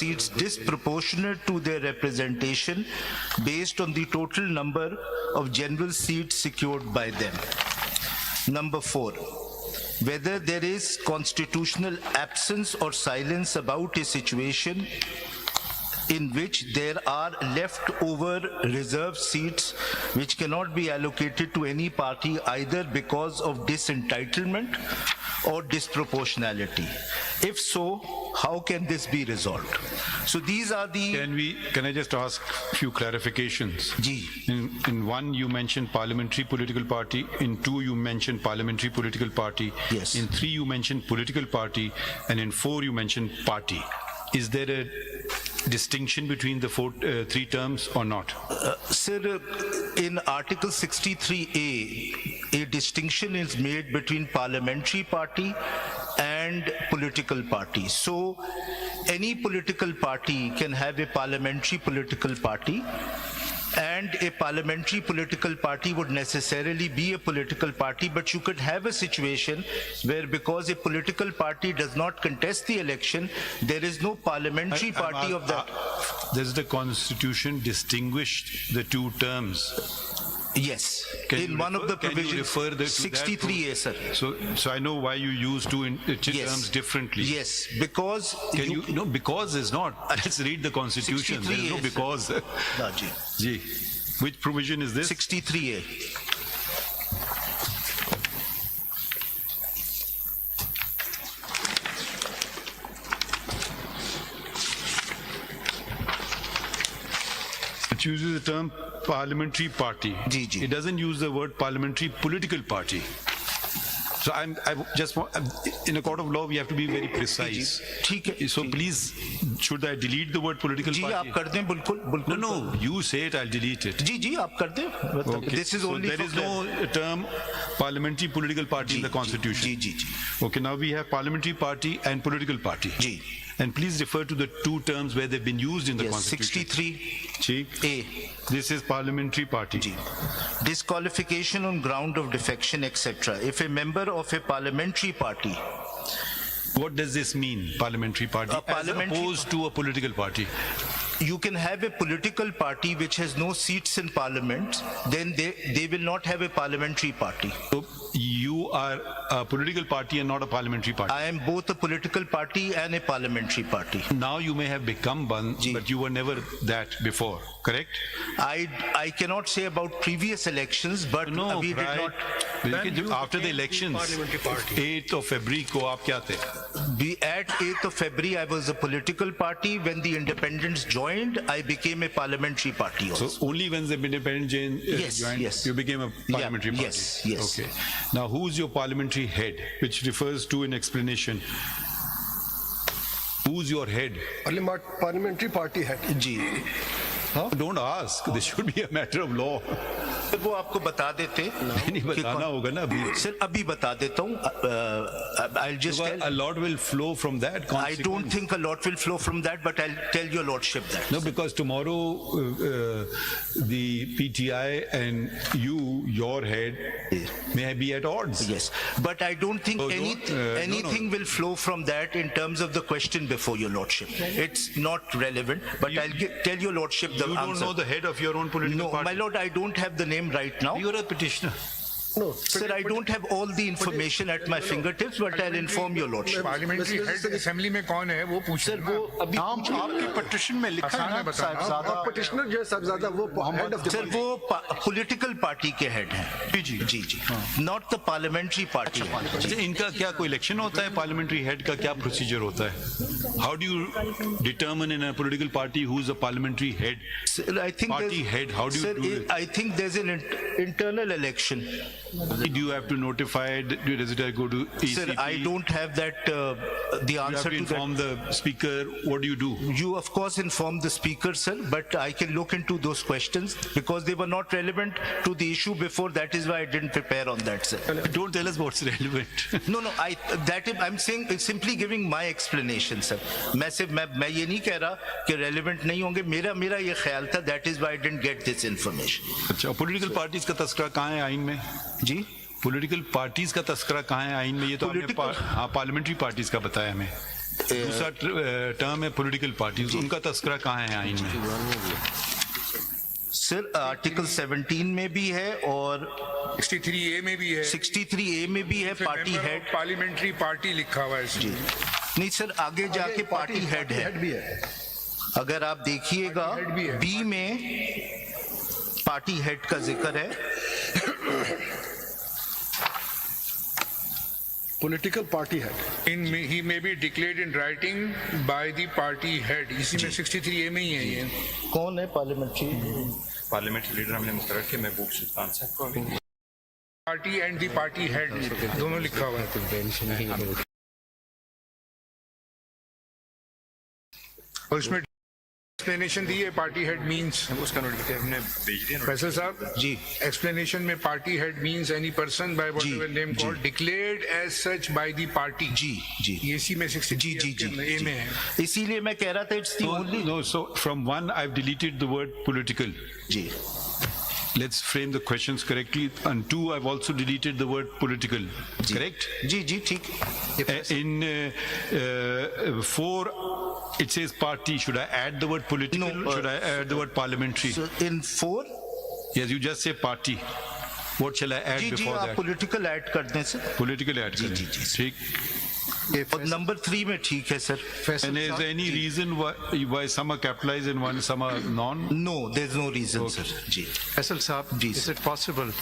seats disproportionate to their representation based on the total number of general seats secured by them. Number 4, whether there is constitutional absence or silence about a situation in which there are leftover reserved seats which cannot be allocated to any party either because of disentitlement or disproportionality. If so, how can this be resolved? So these are the... Can I just ask a few clarifications? Ji. In one, you mentioned parliamentary political party. In two, you mentioned parliamentary political party. Yes. In three, you mentioned political party. And in four, you mentioned party. Is there a distinction between the three terms or not? Sir, in Article 63A, a distinction is made between parliamentary party and political party. So, any political party can have a parliamentary political party, and a parliamentary political party would necessarily be a political party, but you could have a situation where because a political party does not contest the election, there is no parliamentary party of that. Does the Constitution distinguish the two terms? Yes, in one of the provisions, 63A, sir. So I know why you use two terms differently. Yes, because... No, because is not. Let's read the Constitution. There is no because. No, Ji. Which provision is this? 63A. It uses the term parliamentary party. Ji, ji. It doesn't use the word parliamentary political party. So in a court of law, we have to be very precise. So please, should I delete the word political ji, party? आप कर दें, बिल्कुल. No, you say it, I'll delete it. जी, आप कर दें. Okay. This is so only there is no term parliamentary political party in the Constitution. Ji. Okay, now we have parliamentary party and political party. Ji. And please refer to the two terms where they've been used in the Yes, Constitution. 63A. This is parliamentary party. Ji. Disqualification on ground of defection, etc. If a member of a parliamentary party... What does this mean, parliamentary party, as opposed to a political party? You can have a political party which has no seats in parliament, then they will not have a parliamentary party. So you are a political party and not a parliamentary party. I am both a political party and a parliamentary party. Now you may have become one, but you were never that before, correct? I cannot say about previous elections, but no, we did not... After the elections, 8th of February ko aap kya the? At 8th of February, I was a political party. When the independents joined, I became a parliamentary party also. So only when the independents joined, you became a parliamentary party? Yes. Okay. Now, who's your parliamentary head, which refers to an explanation? Who's your head? Parliamentary party head. Ji. Don't ask. This should be a matter of law. वो आपको बता देते नहीं बताना होगा ना अभी. Sir अभी बता देता हूँ. I'll just tell. A lot will flow from that. I don't think a lot will flow from that, but I'll tell your lordship that. No, because tomorrow the PTI and your head may be at odds. Yes, but I don't think anything will flow from that in terms of the question before your lordship. It's not relevant, but I'll tell your lordship the answer. You don't know the head of your own political party? No, my lord, I don't have the name right now. You're a petitioner. No, Sir, I don't have all the information at my fingertips, but I'll inform your lordship. Parliamentary head assembly में कौन है वो पूछ sir वो अभी नाम आपकी petition में लिखा है ना साहबजादा petitioner जो साहबजादा वो head of the सर वो पॉलिटिकल पार्टी के हेड हैं. जी. Not the parliamentary party. अच्छा, इनका क्या कोई इलेक्शन होता है? पार्लियामेंट्री हेड का क्या प्रोसीजर होता है? How do you determine in a political party who's a parliamentary head? I think party head, how do you do it? I think there's an internal election. Do you have to notify it? Does it go to ECP? Sir, I don't have that, the answer to that. You have to inform the speaker. What do you do? You, of course, inform the speaker, sir, but I can look into those questions because they were not relevant to the issue before. That is why I didn't prepare on that, sir. Don't tell us what's relevant. No, I'm saying, simply giving my explanation, sir. मैं ये नहीं कह रहा कि relevant नहीं होंगे. मेरा ये ख्याल था. That is why I didn't get this information. अच्छा, political parties का तस्करा कहाँ है आइन में? जी? Political parties का तस्करा कहाँ है आइन में? ये तो आपने पार्लियामेंट्री पार्टीज का बताया हमें. दूसरा टर्म है पॉलिटिकल पार्टीज, उनका तस्करा कहाँ है आइन में? सर आर्टिकल 17 में भी है और 63A में भी है, 63A में भी है पार्टी हेड। पार्लियामेंट्री पार्टी लिखा हुआ है इसमें। नहीं सर, आगे जाके पार्टी हेड है। भी है। अगर आप देखिएगा पार्टी हेड भी है। बी में पार्टी हेड का जिक्र है। Political party head. he may be declared in writing by the party head। इसी में 63A में ही है ये। कौन है पार्लियामेंट्री? पार्लियामेंट्री लीडर हमने मुकर्रर किया, महबूब सुल्तान साहब को अभी। Party and the party head दोनों लिखा हुआ है। और इसमें एक्सप्लेनेशन दी है पार्टी हेड मींस। उसका नोटिफिकेशन हमने भेज दिया। फैसल साहब जी। एक्सप्लेनेशन में party head means any person by whatever name जी। Called declared as such by the party. जी जी ये इसी में 63 जी जी जी ए में है। इसीलिए मैं कह रहा था it's the only. No, so from one I've deleted the word political. जी Let's frame the questions correctly. And two, I've also deleted the word political. Correct? जी जी ठीक। In 4, it says party. Should I add the word political? No, Should I add the word parliamentary? So in 4 Yes, you just say party. What shall I add जी जी before आप that? Political add कर दें sir. Political add जी, करें. जी, जी, ठीक. और number 3 में ठीक है sir. And is there any reason why some are capitalized and one some are non? No there is no reason sir. जी Faisal Saab, जी, is sir. it possible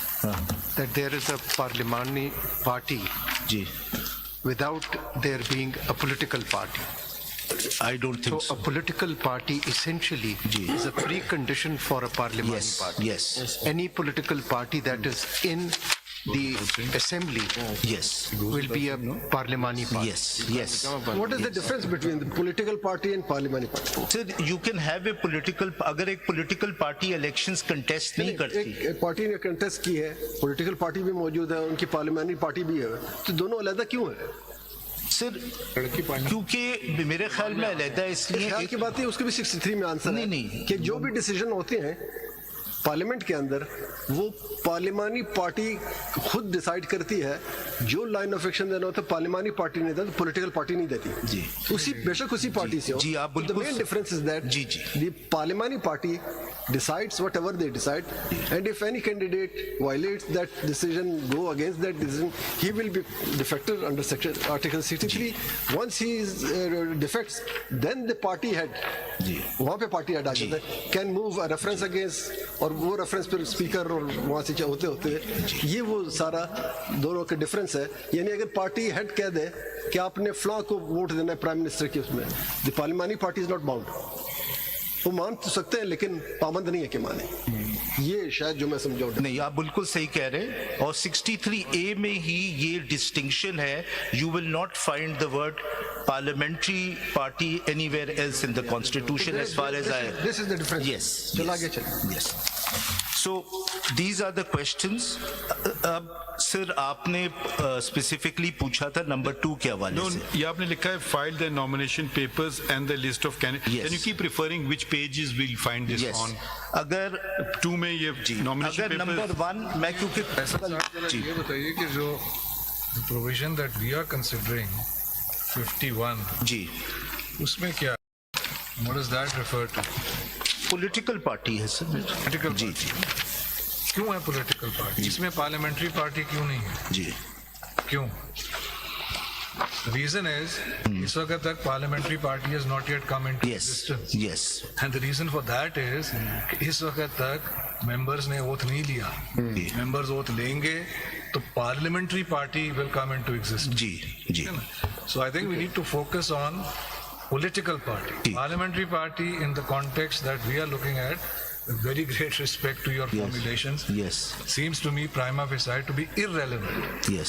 that there is a parliamentary party जी without there being a political party? I don't So think a so. political party essentially जी. is a precondition for a parliamentary Yes, party. yes. Any political party that is in the assembly Yes, will be a parliamentary party. yes, yes. What is the difference between the political party and parliamentary party? Sir you can have a political, अगर एक political party elections contest नहीं करती एक party ने contest की है, political party भी मौजूद है, उनकी पार्लियामेंट्री पार्टी भी है, तो दोनों अलग क्यों है? सर क्योंकि मेरे ख्याल में अलहदा इसलिए ख्याल की बात है, उसके भी 63 में आंसर है नहीं। कि जो भी डिसीजन होते हैं पार्लियामेंट के अंदर वो पार्लियामानी पार्टी खुद डिसाइड करती है। जो लाइन ऑफ एक्शन देना होता है पार्लियामानी पार्टी नहीं देती, पॉलिटिकल पार्टी नहीं देती जी। उसी बेशक उसी पार्टी से हो। जी, आप द बिल्कुल मेन डिफरेंस इज दैट जी, जी। The parliamentary party decides whatever they decide, and if any candidate violates that decision, go against that decision, he will be defected under section article 63. Once he is defects, then the party head वहाँ पे party head आ जाता है, can move reference against, और वो reference फिर speaker और वहाँ से होते होते ये वो सारा दोनों का डिफरेंस है। यानी अगर पार्टी हेड कह दे कि आपने फ्लॉ को वोट देना है प्राइम मिनिस्टर की, उसमें the parliamentary party is not bound. वो मान तो सकते हैं लेकिन पाबंद नहीं है कि माने। ये शायद जो मैं समझाऊँ नहीं, आप बिल्कुल सही कह रहे हैं। और 63A में ही ये डिस्टिंक्शन है। You will not find the word parliamentary party anywhere else in the constitution as far as I. This is the difference. Yes, चलो yes, आगे चलें। yes. So these are the questions. अब sir आपने specifically पूछा था number 2 के हवाले No, से। ये आपने लिखा है file the nomination papers and the list of candidates. Yes. Can you keep referring which pages we'll find this Yes. on? अगर 2 में ये nomination अगर papers. नंबर 1 मैं क्योंकि जी ये बताइए कि जो provision that we are considering 51 जी उसमें क्या, what does that refer to? Political party है सर। पॉलिटिकल जी जी क्यों है पॉलिटिकल पार्टी? इसमें पार्लियामेंट्री पार्टी क्यों नहीं है? जी क्यों? रीजन इज इस वक्त तक parliamentary party has not yet come into yes existence, yes and the reason for that is इस वक्त तक मेंबर्स ने ओथ नहीं लिया। मेंबर्स ओथ लेंगे तो parliamentary party will come into existence. जी जी So I think we need to focus on political party. Parliamentary party in the context that we are looking at, with very great respect to your formulations, yes seems to me prima facie to be irrelevant. yes